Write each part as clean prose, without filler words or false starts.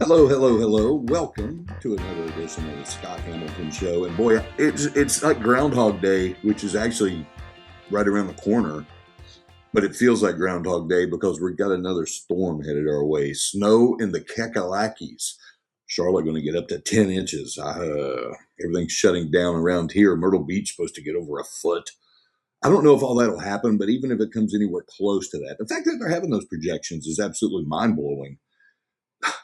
Hello, hello, hello. Welcome to another edition of the Scott Hamilton Show. And boy, it's like Groundhog Day, which is actually right around the corner. But it feels like Groundhog Day because we've got another storm headed our way. Snow in the Kakalakis. Charlotte going to get up to 10 inches. Everything's shutting down around here. Myrtle Beach supposed to get over a foot. I don't know if all that will happen, but even if it comes anywhere close to that, the fact that they're having those projections is absolutely mind-blowing.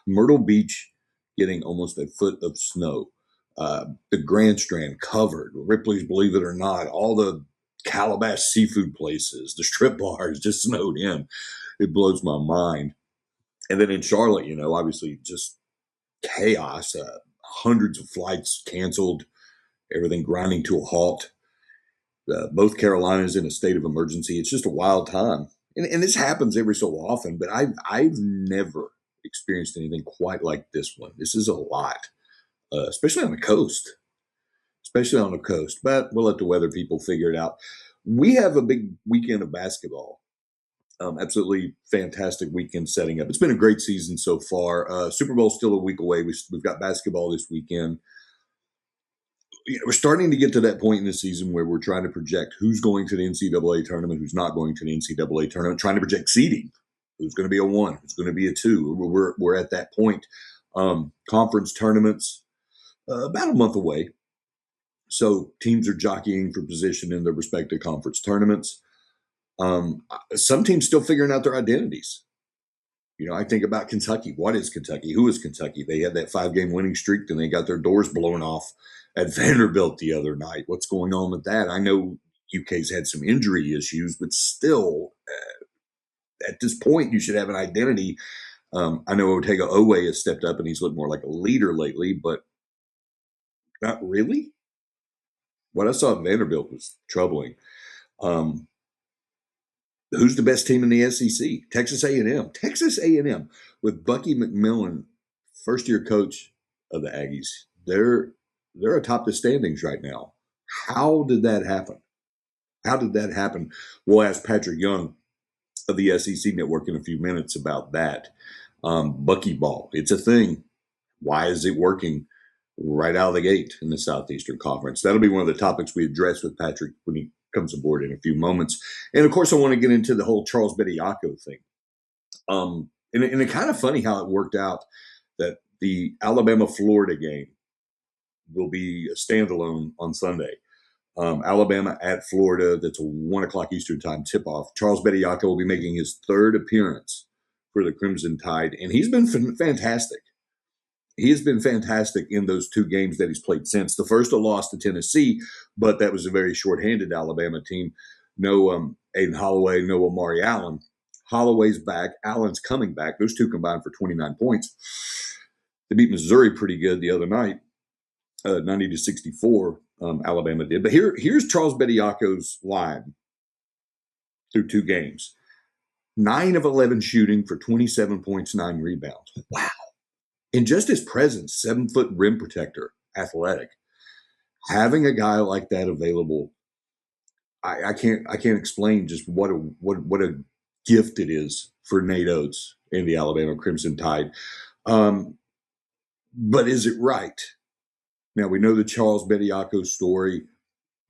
Myrtle Beach getting almost a foot of snow. The Grand Strand covered. Ripley's, believe it or not, all the Calabash seafood places, the strip bars just snowed in. It blows my mind. And then in Charlotte, obviously just chaos. Hundreds of flights canceled, everything grinding to a halt. Both Carolinas in a state of emergency. It's just a wild time. And this happens every so often, but I've never experienced anything quite like this one. This is a lot, especially on the coast. But we'll let the weather people figure it out. We have a big weekend of basketball. Absolutely fantastic weekend setting up. It's been a great season so far. Super Bowl's still a week away. We've got basketball this weekend. We're starting to get to that point in the season where we're trying to project who's going to the NCAA tournament, who's not going to the NCAA tournament, trying to project seeding. Who's going to be a 1? Who's going to be a 2? We're at that point. Conference tournaments, about a month away. So teams are jockeying for position in their respective conference tournaments. Some teams still figuring out their identities. I think about Kentucky. What is Kentucky? Who is Kentucky? They had that 5-game winning streak, and they got their doors blown off at Vanderbilt the other night. What's going on with that? I know UK's had some injury issues, but still, at this point, you should have an identity. I know Otega Owe has stepped up, and he's looked more like a leader lately, but not really. What I saw at Vanderbilt was troubling. Who's the best team in the SEC? Texas A&M. Texas A&M with Bucky McMillan, first-year coach of the Aggies. They're atop the standings right now. How did that happen? We'll ask Patric Young of the SEC Network in a few minutes about that. Buckyball, it's a thing. Why is it working right out of the gate in the Southeastern Conference? That'll be one of the topics we address with Patric when he comes aboard in a few moments. And of course, I want to get into the whole Charles Bediako thing. And it's kind of funny how it worked out that the Alabama-Florida game will be a standalone on Sunday. Alabama at Florida, that's a 1 o'clock Eastern time tip-off. Charles Bediako will be making his third appearance for the Crimson Tide, and he's been fantastic. He has been fantastic in those 2 games that he's played since. The first, a loss to Tennessee, but that was a very shorthanded Alabama team. No Aiden Holloway, no Amari Allen. Holloway's back. Allen's coming back. Those 2 combined for 29 points. They beat Missouri pretty good the other night, 90-64. Alabama did. But here's Charles Bediako's line through 2 games. 9 of 11 shooting for 27 points, 9 rebounds. Wow. And just his presence, 7-foot rim protector, athletic. Having a guy like that available, I can't explain just what a gift it is for Nate Oates and the Alabama Crimson Tide. But is it right? Now, we know the Charles Bediako story.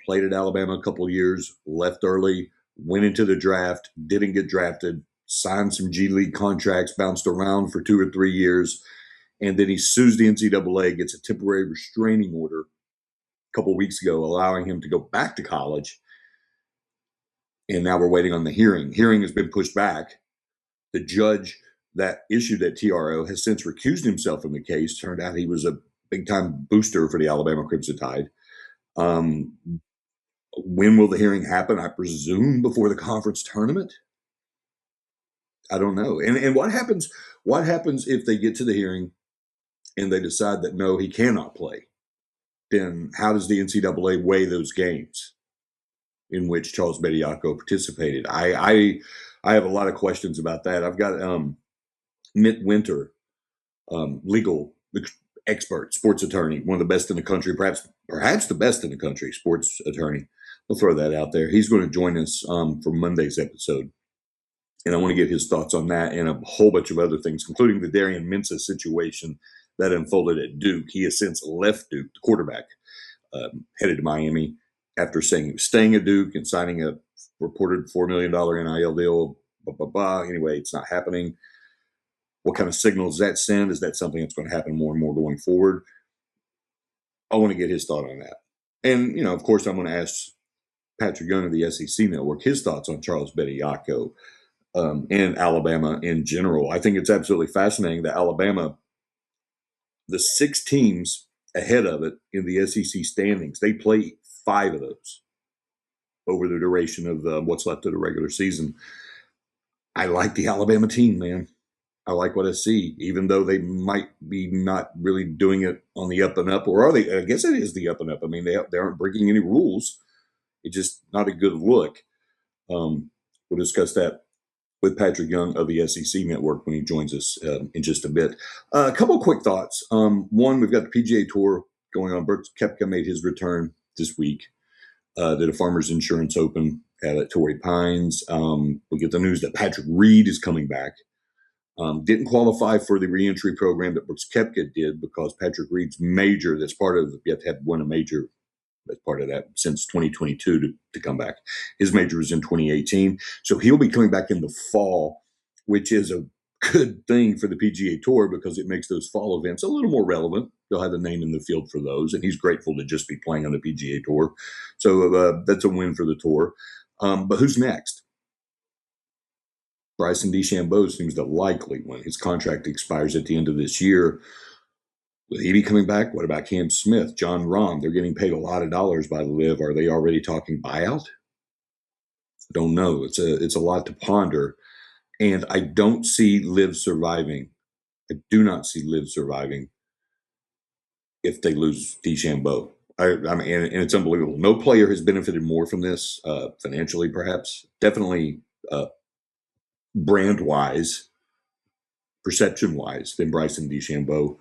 Played at Alabama a couple of years, left early, went into the draft, didn't get drafted, signed some G League contracts, bounced around for 2 or 3 years. And then he sues the NCAA, gets a temporary restraining order a couple of weeks ago, allowing him to go back to college. And now we're waiting on the hearing. Hearing has been pushed back. The judge that issued that TRO has since recused himself from the case. Turned out he was a big-time booster for the Alabama Crimson Tide. When will the hearing happen? I presume before the conference tournament. I don't know. And what happens if they get to the hearing and they decide that, no, he cannot play? Then how does the NCAA weigh those games in which Charles Bediako participated? I have a lot of questions about that. I've got Mitt Winter, legal expert, sports attorney, one of the best in the country, perhaps the best in the country, sports attorney. We'll throw that out there. He's going to join us for Monday's episode. And I want to get his thoughts on that and a whole bunch of other things, including the Darian Mensah situation that unfolded at Duke. He has since left Duke, the quarterback, headed to Miami after saying he was staying at Duke and signing a reported $4 million NIL deal. Anyway, it's not happening. What kind of signal does that send? Is that something that's going to happen more and more going forward? I want to get his thought on that. And, of course, I'm going to ask Patric Young of the SEC Network his thoughts on Charles Bediako and Alabama in general. I think it's absolutely fascinating that Alabama, the 6 teams ahead of it in the SEC standings, they play 5 of those over the duration of what's left of the regular season. I like the Alabama team, man. I like what I see, even though they might be not really doing it on the up and up, or are they? I guess it is the up and up. I mean, they aren't breaking any rules. It's just not a good look. We'll discuss that with Patric Young of the SEC Network when he joins us in just a bit. A couple of quick thoughts. One, we've got the PGA Tour going on. Brooks Koepka made his return this week. Did a Farmers Insurance Open at Torrey Pines. We get the news that Patrick Reed is coming back. Didn't qualify for the reentry program that Brooks Koepka did because Patrick Reed's major, that's part of, you have to have won a major as part of that since 2022 to come back. His major was in 2018. So he'll be coming back in the fall, which is a good thing for the PGA Tour because it makes those fall events a little more relevant. They'll have a name in the field for those, and he's grateful to just be playing on the PGA Tour. So that's a win for the Tour. But who's next? Bryson DeChambeau seems the likely one. His contract expires at the end of this year. Will he be coming back? What about Cam Smith, John Rahm? They're getting paid a lot of dollars by the LIV. Are they already talking buyout? Don't know. It's a lot to ponder. And I don't see LIV surviving. I do not see LIV surviving if they lose DeChambeau. I mean, and it's unbelievable. No player has benefited more from this, financially perhaps. Definitely brand-wise, perception-wise, than Bryson DeChambeau.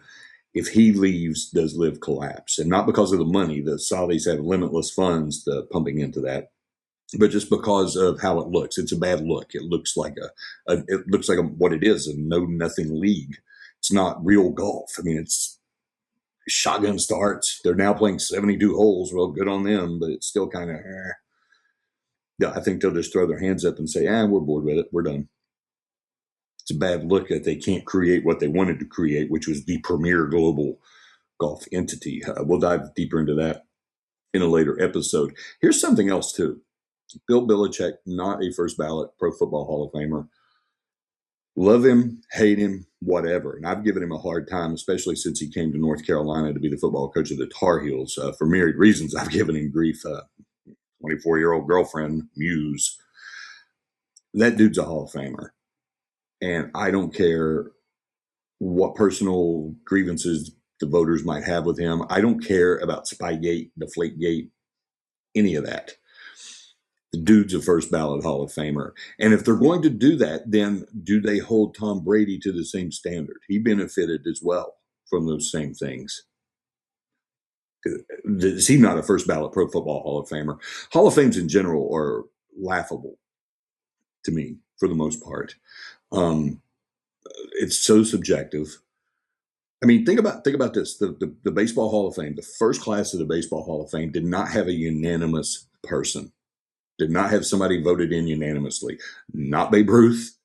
If he leaves, does LIV collapse? And not because of the money. The Saudis have limitless funds pumping into that, but just because of how it looks. It's a bad look. It looks like what it is, a know-nothing league. It's not real golf. I mean, it's shotgun starts. They're now playing 72 holes. Well, good on them, but it's still kind of, Yeah, I think they'll just throw their hands up and say, we're bored with it. We're done. It's a bad look that they can't create what they wanted to create, which was the premier global golf entity. We'll dive deeper into that in a later episode. Here's something else, too. Bill Belichick, not a first-ballot Pro Football Hall of Famer. Love him, hate him, whatever. And I've given him a hard time, especially since he came to North Carolina to be the football coach of the Tar Heels. For myriad reasons, I've given him grief. 24-year-old girlfriend, Muse. That dude's a Hall of Famer. And I don't care what personal grievances the voters might have with him. I don't care about Spygate, Deflategate, any of that. The dude's a first-ballot Hall of Famer. And if they're going to do that, then do they hold Tom Brady to the same standard? He benefited as well from those same things. Is he not a first-ballot Pro Football Hall of Famer? Hall of Fames in general are laughable to me for the most part. It's so subjective. I mean, think about this. The Baseball Hall of Fame, the first class of the Baseball Hall of Fame did not have a unanimous person. Did not have somebody voted in unanimously. Not Babe Ruth,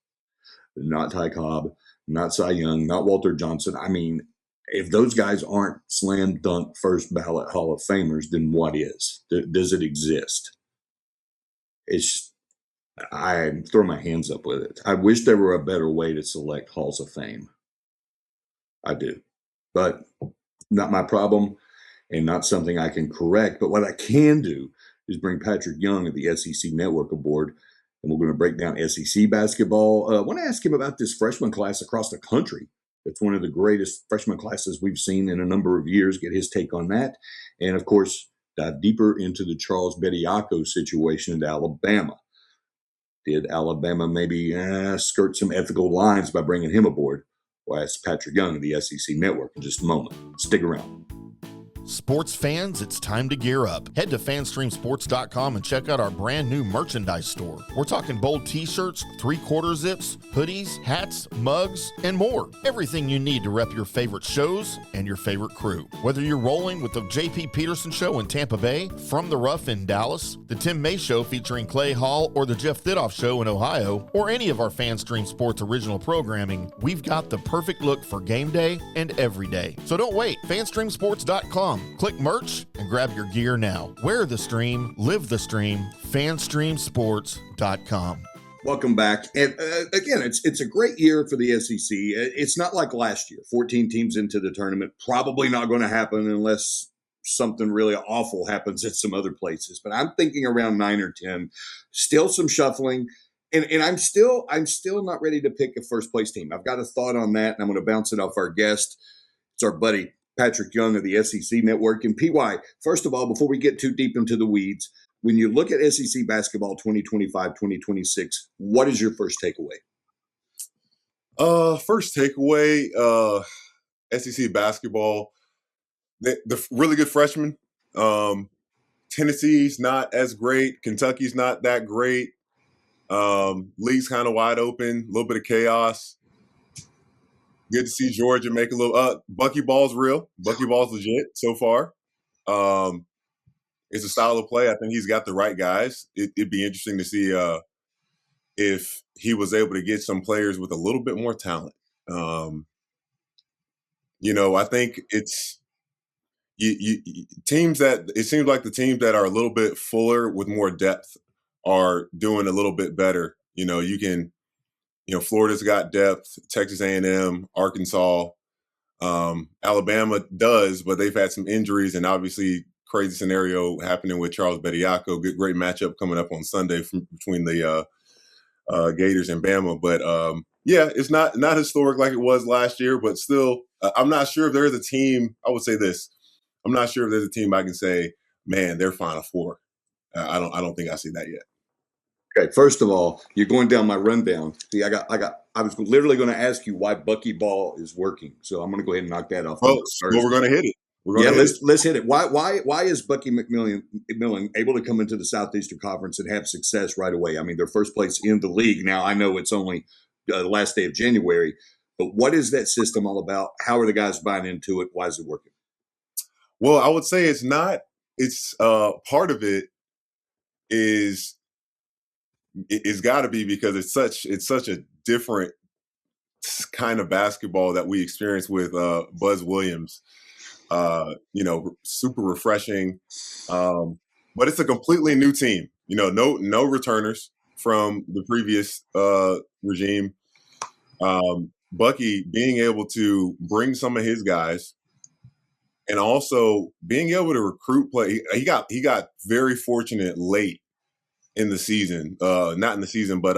not Ty Cobb, not Cy Young, not Walter Johnson. I mean, if those guys aren't slam dunk first ballot Hall of Famers, then what is? Does it exist? I throw my hands up with it. I wish there were a better way to select Halls of Fame. I do. But not my problem and not something I can correct. But what I can do is bring Patric Young of the SEC Network aboard, and we're going to break down SEC basketball. I want to ask him about this freshman class across the country. It's one of the greatest freshman classes we've seen in a number of years. Get his take on that. And, of course, dive deeper into the Charles Bediako situation at Alabama. Did Alabama maybe skirt some ethical lines by bringing him aboard? Well, ask Patric Young of the SEC Network in just a moment. Stick around. Sports fans, it's time to gear up. Head to fanstreamsports.com and check out our brand new merchandise store. We're talking bold t-shirts, 3/4 zips, hoodies, hats, mugs, and more. Everything you need to rep your favorite shows and your favorite crew. Whether you're rolling with the J.P. Peterson Show in Tampa Bay, From the Rough in Dallas, the Tim May Show featuring Clay Hall, or the Jeff Thidoff Show in Ohio, or any of our FanStream Sports original programming, we've got the perfect look for game day and every day. So don't wait. fanstreamsports.com. Click merch and grab your gear now. Wear the stream, live the stream, fanstreamsports.com. Welcome back. And again, it's a great year for the SEC. It's not like last year, 14 teams into the tournament. Probably not going to happen unless something really awful happens at some other places. But I'm thinking around 9 or 10. Still some shuffling. And I'm still not ready to pick a first place team. I've got a thought on that, and I'm going to bounce it off our guest. It's our buddy Patric Young of the SEC Network. And PY, first of all, before we get too deep into the weeds, when you look at SEC basketball 2025-2026, what is your first takeaway? First takeaway, SEC basketball, the really good freshmen. Tennessee's not as great. Kentucky's not that great. League's kind of wide open, a little bit of chaos. Good to see Georgia make a little Buckyball's real. Buckyball's legit so far. It's a style of play. I think he's got the right guys. It'd be interesting to see if he was able to get some players with a little bit more talent. I think it's teams that it seems like the teams that are a little bit fuller with more depth are doing a little bit better. Florida's got depth, Texas A&M, Arkansas, Alabama does, but they've had some injuries and obviously crazy scenario happening with Charles Bediako. Great matchup coming up on Sunday between the Gators and Bama. But it's not historic like it was last year, but still, I'm not sure if there's a team. I would say this: I'm not sure if there's a team I can say, man, they're Final Four. I don't think I see that yet. Okay, first of all, you're going down my rundown. See, I was literally going to ask you why Buckyball is working, so I'm going to go ahead and knock that off. Well, we're going to hit it. Let's hit it. Why is Bucky McMillan able to come into the Southeastern Conference and have success right away? I mean, they're first place in the league. Now, I know it's only the last day of January, but what is that system all about? How are the guys buying into it? Why is it working? Well, I would say it's not. It's part of it is it's got to be because it's such a different kind of basketball that we experience with Buzz Williams. Super refreshing. But it's a completely new team. No returners from the previous regime. Bucky being able to bring some of his guys and also being able to recruit play. He got very fortunate late in the season, not in the season, but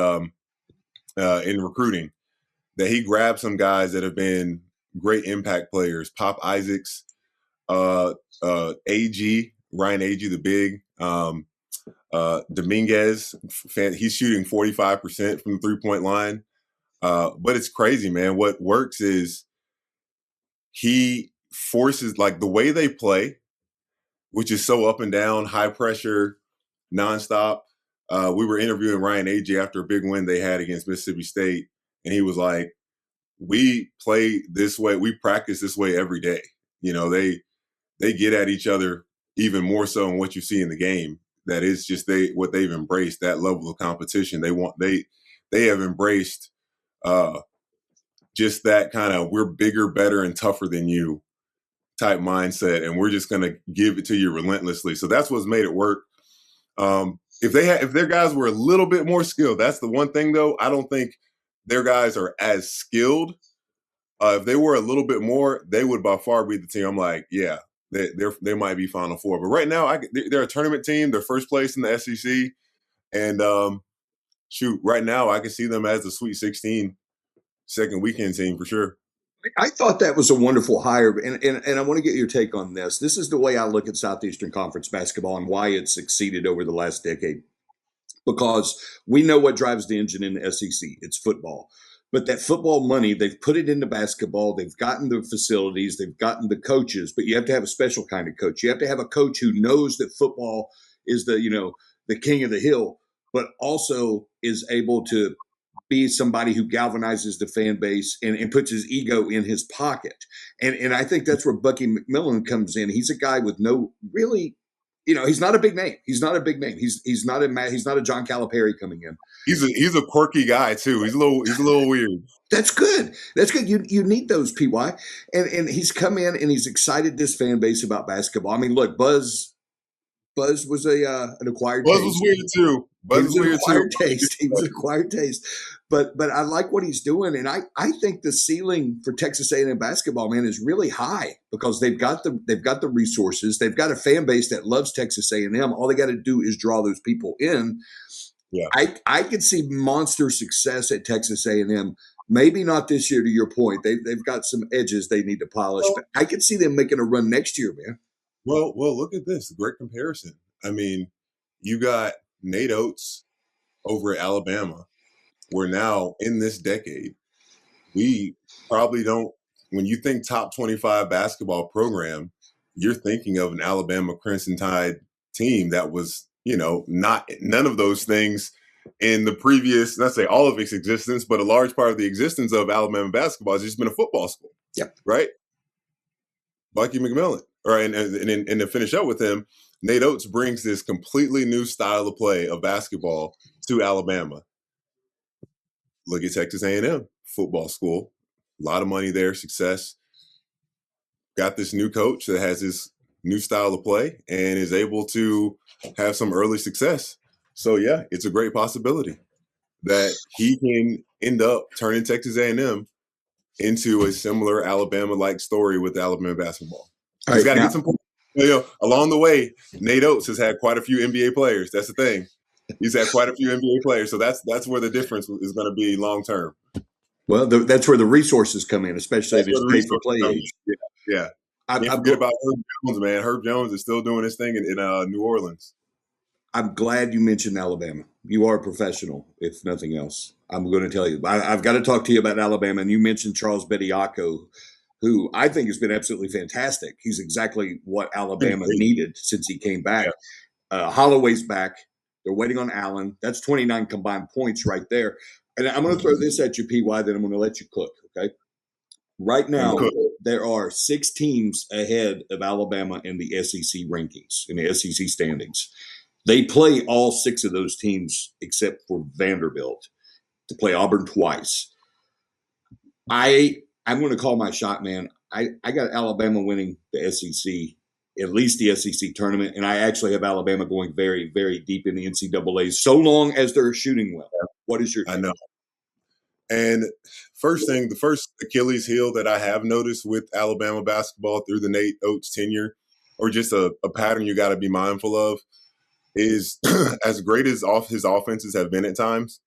in recruiting, that he grabbed some guys that have been great impact players. Pop Isaacs, Ryan Agee, the big, Dominguez, he's shooting 45% from the 3-point line. But it's crazy, man. What works is he forces, like, the way they play, which is so up and down, high pressure, nonstop. We were interviewing Ryan Agee after a big win they had against Mississippi State, and he was like, we play this way, we practice this way every day. They get at each other even more so in what you see in the game. That is just what they've embraced, that level of competition. They have embraced just that kind of we're bigger, better, and tougher than you type mindset, and we're just going to give it to you relentlessly. So that's what's made it work. If their guys were a little bit more skilled, that's the one thing though. I don't think their guys are as skilled. If they were a little bit more, they would by far be the team. I'm like, yeah, they might be Final Four. But right now, they're a tournament team. They're first place in the SEC. And right now, I can see them as the Sweet 16 second weekend team for sure. I thought that was a wonderful hire, and I want to get your take on this. This is the way I look at Southeastern Conference basketball and why it's succeeded over the last decade. Because we know what drives the engine in the SEC. It's football. But that football money, they've put it into basketball. They've gotten the facilities. They've gotten the coaches. But you have to have a special kind of coach. You have to have a coach who knows that football is the king of the hill, but also is able to be somebody who galvanizes the fan base and puts his ego in his pocket. And I think that's where Bucky McMillan comes in. He's a guy with no really, he's not a big name. He's not a big name. He's not a John Calipari coming in. He's a quirky guy too. He's a little weird. That's good. That's good. You need those, PY. And he's come in and he's excited this fan base about basketball. I mean, look, Buzz was an acquired taste. Buzz was weird too. Buzz was weird too. He was an acquired taste. But I like what he's doing, and I think the ceiling for Texas A&M basketball, man, is really high because they've got the resources, they've got a fan base that loves Texas A&M. All they got to do is draw those people in. Yeah, I could see monster success at Texas A&M. Maybe not this year. To your point, they've got some edges they need to polish, but I could see them making a run next year, man. Well, look at this great comparison. I mean, you got Nate Oates over at Alabama. We're now in this decade. We probably don't, when you think top 25 basketball program, you're thinking of an Alabama Crimson Tide team that was, none of those things in the previous, not say all of its existence, but a large part of the existence of Alabama basketball has just been a football school. Yep. Right? Bucky McMillan. And to finish up with him, Nate Oates brings this completely new style of play of basketball to Alabama. Look at Texas A&M football school. A lot of money there, success. Got this new coach that has this new style of play and is able to have some early success. So, yeah, it's a great possibility that he can end up turning Texas A&M into a similar Alabama-like story with Alabama basketball. He's got to get some points. Along the way, Nate Oates has had quite a few NBA players. That's the thing. He's had quite a few NBA players, so that's where the difference is going to be long term. Well, that's where the resources come in, especially if it's paid for play age. Yeah. Can't forget about Herb Jones, man. Herb Jones is still doing his thing in New Orleans. I'm glad you mentioned Alabama. You are a professional, if nothing else. I'm going to tell you. I've got to talk to you about Alabama, and you mentioned Charles Bediako, who I think has been absolutely fantastic. He's exactly what Alabama needed since he came back. Yeah. Holloway's back. They're waiting on Allen. That's 29 combined points right there. And I'm going to throw this at you, PY, then I'm going to let you cook, okay? Right now, there are 6 teams ahead of Alabama in the SEC rankings, in the SEC standings. They play all 6 of those teams except for Vanderbilt to play Auburn twice. I'm going to call my shot, man. I got Alabama winning the SEC, at least the SEC tournament, and I actually have Alabama going very, very deep in the NCAA, so long as they're shooting well. What is your take? I know. And the first Achilles heel that I have noticed with Alabama basketball through the Nate Oates tenure, or just a pattern you got to be mindful of, is as great as his offenses have been at times,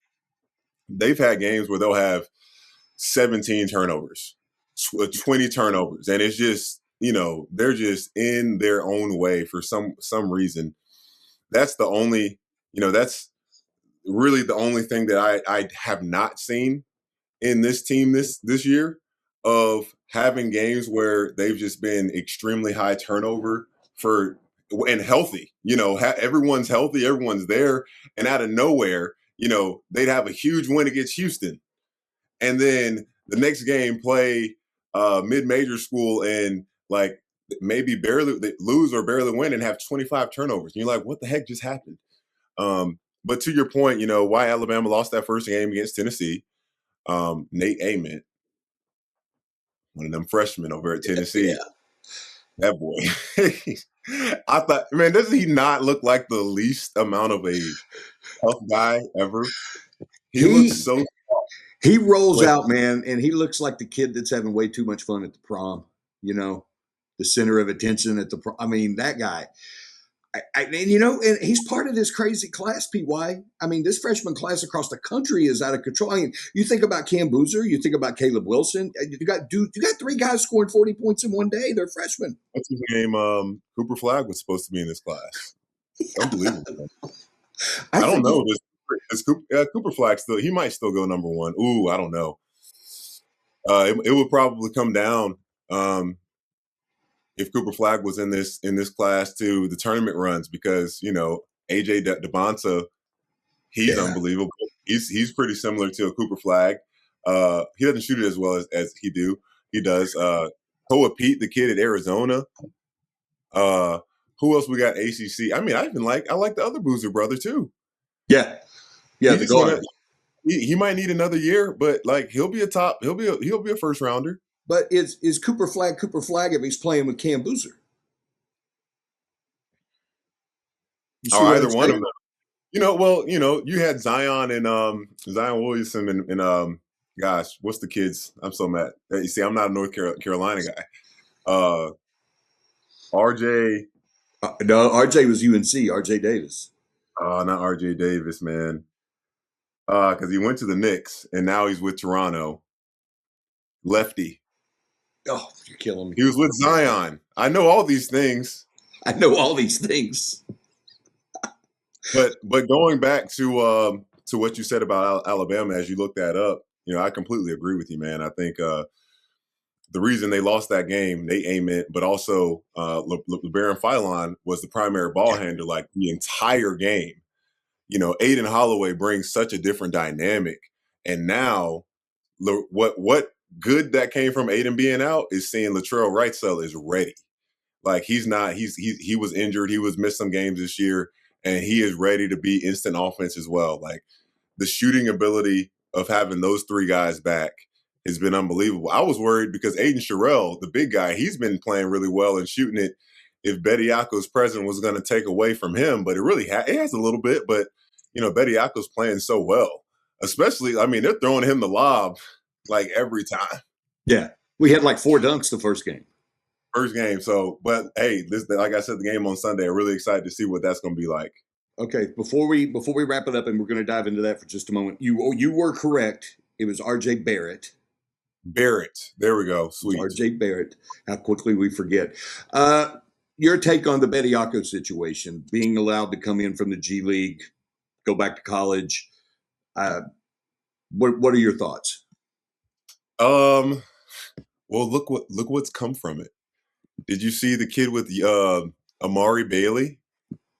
they've had games where they'll have 17 turnovers, 20 turnovers, and it's just, they're just in their own way for some reason. That's the only, that's really the only thing that I have not seen in this team this year, of having games where they've just been extremely high turnover and healthy. Everyone's healthy, everyone's there, and out of nowhere, they'd have a huge win against Houston, and then the next game play mid-major school and like maybe barely lose or barely win and have 25 turnovers. And you're like, what the heck just happened? But to your point, why Alabama lost that first game against Tennessee. Nate Ament, one of them freshmen over at Tennessee. Yeah. That boy. I thought, man, doesn't he not look like the least amount of a tough guy ever? He looks so tough. He rolls out, man, and he looks like the kid that's having way too much fun at the prom, the center of attention at the prom. I mean, that guy. And he's part of this crazy class, PY. I mean, this freshman class across the country is out of control. I mean, you think about Cam Boozer, you think about Caleb Wilson. You got 3 guys scoring 40 points in one day. They're freshmen. What's his name? Cooper Flagg was supposed to be in this class. Unbelievable. I don't know. Is Cooper Flagg he might still go number 1. Ooh, I don't know. It would probably come down if Cooper Flag was in this class to the tournament runs because AJ DeBonta, he's unbelievable. He's pretty similar to a Cooper Flag. He doesn't shoot it as well as he does. Koa Pete, the kid at Arizona. Who else we got? ACC. I mean, I like the other Boozer brother too. Yeah, the guard. He might need another year, but like he'll be a first rounder. But is Cooper Flag if he's playing with Cam Boozer? Either one of them. You had Zion and Zion Williamson and gosh, what's the kids? I'm so mad. You see, I'm not a North Carolina guy. RJ. No, RJ was UNC. RJ Davis. Not RJ Davis, man. Because he went to the Knicks and now he's with Toronto. Lefty. Oh, you're killing me. He was with Zion. I know all these things. But going back to what you said about Alabama as you look that up, I completely agree with you, man. I think the reason they lost that game, Nate Ament, but also LeBaron Philon was the primary ball handler like the entire game. Aiden Holloway brings such a different dynamic. And now what good that came from Aiden being out is seeing Latrell Wrightsell is ready. Like he was injured. He was missed some games this year and he is ready to be instant offense as well. Like the shooting ability of having those three guys back has been unbelievable. I was worried because Aiden Sherrill, the big guy, he's been playing really well and shooting it. If Bediako's presence was going to take away from him, but it really it has a little bit. But Bediako's playing so well, especially. I mean, they're throwing him the lob like every time. Yeah, we had like 4 dunks the first game. So, but hey, this, like I said, the game on Sunday. I'm really excited to see what that's going to be like. Okay, before we wrap it up, and we're going to dive into that for just a moment. You were correct. It was R.J. Barrett. There we go. Sweet. R.J. Barrett. How quickly we forget. Your take on the Bediako situation, being allowed to come in from the G League, go back to college. What are your thoughts? Well, look what's come from it. Did you see the kid with Amari Bailey?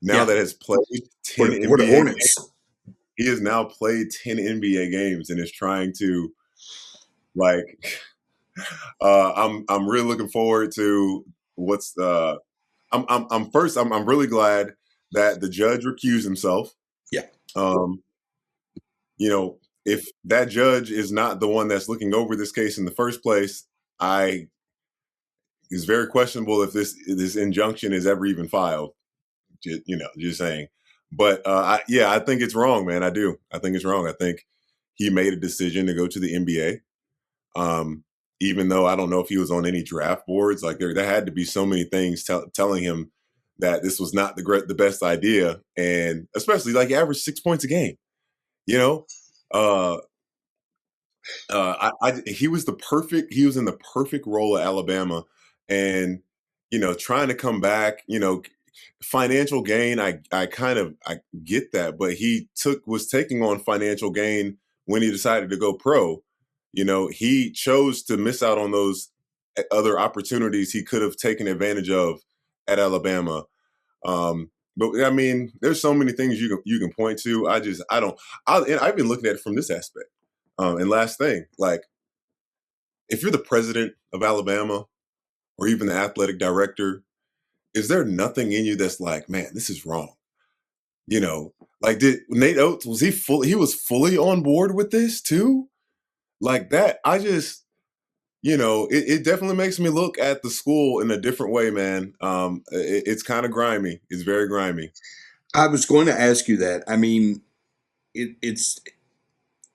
That has played 10 NBA games. He has now played 10 NBA games and is trying to I'm really looking forward to what's I'm really glad that the judge recused himself. Yeah. If that judge is not the one that's looking over this case in the first place, it's very questionable if this injunction is ever even filed. Just saying. But I think it's wrong, man. I do. I think it's wrong. I think he made a decision to go to the NBA. Even though I don't know if he was on any draft boards, like there had to be so many things telling him that this was not the best idea, and especially like he averaged 6 points a game. He was he was in the perfect role at Alabama, and trying to come back, financial gain. I get that, but he was taking on financial gain when he decided to go pro. He chose to miss out on those other opportunities he could have taken advantage of at Alabama. But I mean, there's so many things you can point to. I've been looking at it from this aspect. And last thing, like if you're the president of Alabama or even the athletic director, is there nothing in you that's like, man, this is wrong? Like did Nate Oates, he was fully on board with this too? Like that, I just, it definitely makes me look at the school in a different way, man. It's kind of grimy. It's very grimy. I was going to ask you that. I mean, it's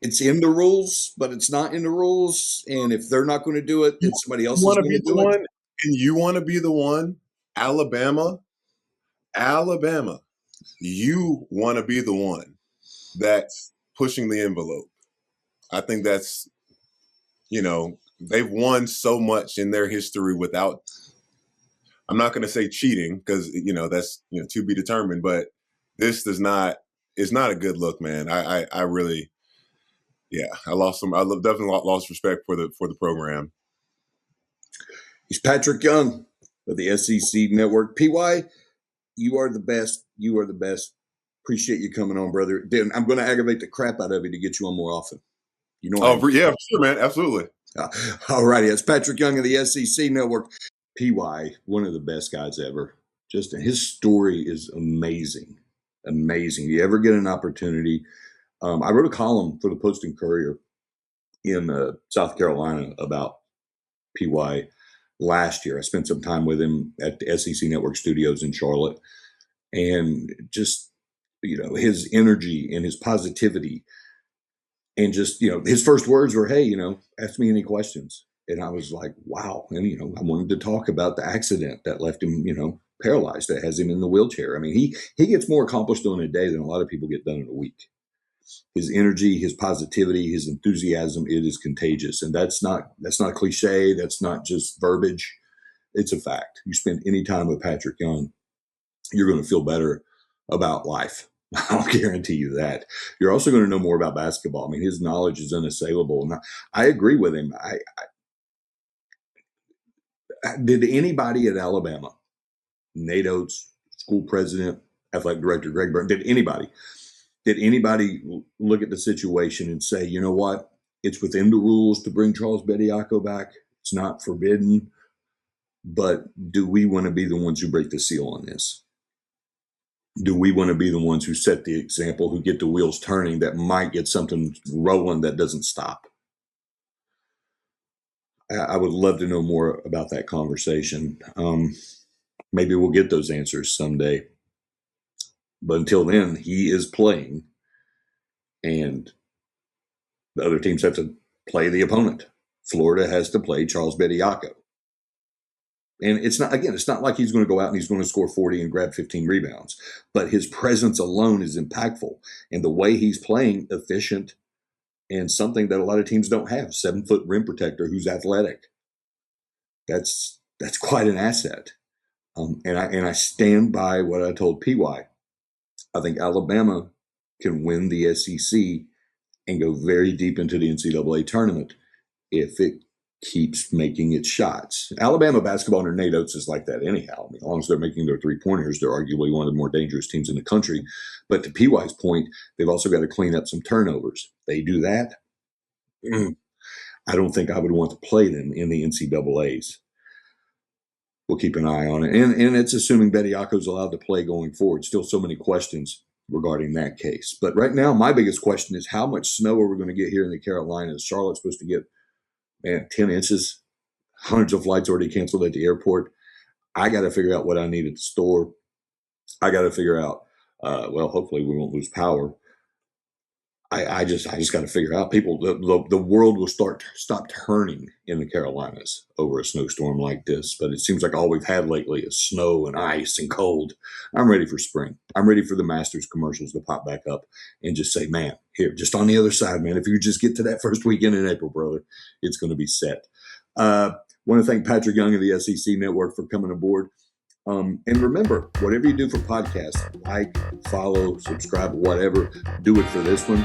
in the rules, but it's not in the rules. And if they're not going to do it, then somebody else is going to do it. And you want to be the one, Alabama, you want to be the one that's pushing the envelope. I think that's, they've won so much in their history without, I'm not going to say cheating because, that's, to be determined, but this it's not a good look, man. I really, Yeah, I definitely lost respect for the program. He's Patric Young of the SEC Network. PY, you are the best. You are the best. Appreciate you coming on, brother. Dan, I'm going to aggravate the crap out of you to get you on more often. You know. Yeah, for sure, man. Absolutely. All righty. It's Patric Young of the SEC Network. PY, one of the best guys ever. Just his story is amazing. Amazing. You ever get an opportunity? I wrote a column for the Post and Courier in South Carolina about PY last year. I spent some time with him at the SEC Network studios in Charlotte, and just, his energy and his positivity, and just, his first words were, "Hey, ask me any questions." And I was like, wow. And, I wanted to talk about the accident that left him, paralyzed, that has him in the wheelchair. I mean, he gets more accomplished in a day than a lot of people get done in a week. His energy, his positivity, his enthusiasm, it is contagious. And that's not a cliche. That's not just verbiage. It's a fact. You spend any time with Patric Young, you're going to feel better about life. I'll guarantee you that. You're also going to know more about basketball. I mean, his knowledge is unassailable. And I agree with him. Did anybody at Alabama, Nate Oates, school president, athletic director Greg Byrne, did anybody look at the situation and say, you know what, it's within the rules to bring Charles Bediako back. It's not forbidden, but do we want to be the ones who break the seal on this? Do we want to be the ones who set the example, who get the wheels turning, that might get something rolling that doesn't stop? I would love to know more about that conversation. Maybe we'll get those answers someday. But until then, he is playing, and the other teams have to play the opponent. Florida has to play Charles Bediako. And it's not like he's going to go out and he's going to score 40 and grab 15 rebounds. But his presence alone is impactful. And the way he's playing, efficient, and something that a lot of teams don't have, 7-foot rim protector who's athletic. That's quite an asset. And I stand by what I told PY. I think Alabama can win the SEC and go very deep into the NCAA tournament if it keeps making its shots. Alabama basketball under Nate Oates is like that anyhow. I mean, as long as they're making their three-pointers, they're arguably one of the more dangerous teams in the country. But to PY's point, they've also got to clean up some turnovers. They do that. I don't think I would want to play them in the NCAAs. We'll keep an eye on it. And it's assuming Bediako's allowed to play going forward. Still so many questions regarding that case. But right now, my biggest question is, how much snow are we going to get here in the Carolinas? Charlotte's supposed to get 10 inches, hundreds of flights already canceled at the airport. I got to figure out what I need at the store. I got to figure out, hopefully we won't lose power. I just got to figure out, the world will stop turning in the Carolinas over a snowstorm like this. But it seems like all we've had lately is snow and ice and cold. I'm ready for spring. I'm ready for the Masters commercials to pop back up and just say, man, here, just on the other side, man, if you just get to that first weekend in April, brother, it's going to be set. Want to thank Patric Young of the SEC Network for coming aboard. And remember, whatever you do for podcasts, like, follow, subscribe, whatever, do it for this one.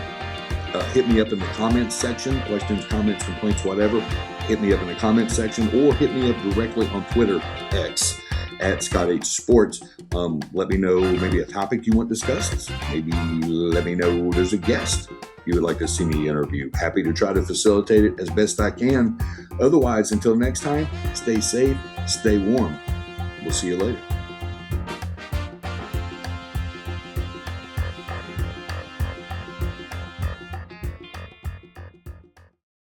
Hit me up in the comments section, questions, comments, complaints, whatever. Hit me up in the comments section, or hit me up directly on Twitter, X, at Scott H Sports. Let me know maybe a topic you want discussed. Maybe let me know there's a guest you would like to see me interview. Happy to try to facilitate it as best I can. Otherwise, until next time, stay safe, stay warm. We'll see you later.